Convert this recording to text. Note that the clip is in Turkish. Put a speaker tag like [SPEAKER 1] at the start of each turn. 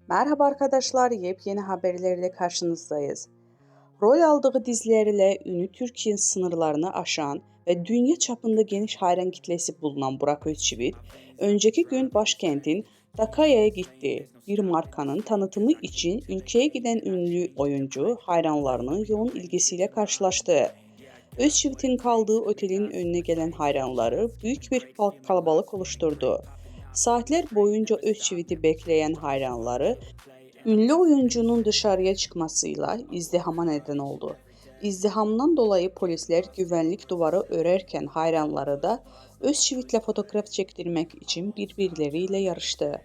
[SPEAKER 1] Merhaba arkadaşlar, yepyeni haberlerle karşınızdayız. Rol aldığı dizilerle ünlü Türkiye sınırlarını aşan ve dünya çapında geniş hayran kitlesi bulunan Burak Özçivit, önceki gün başkentin Dakaya'ya gitti. Bir markanın tanıtımı için ülkeye giden ünlü oyuncu hayranlarının yoğun ilgisiyle karşılaştı. Özçivit'in kaldığı otelin önüne gelen hayranları büyük bir kalabalık oluşturdu. Saatler boyunca Özçivit'i bekleyen hayranları ünlü oyuncunun dışarıya çıkmasıyla izdihama neden oldu. İzdihamdan dolayı polisler güvenlik duvarı örerken hayranları da Özçivit'le fotoğraf çektirmek için birbirleriyle yarıştı.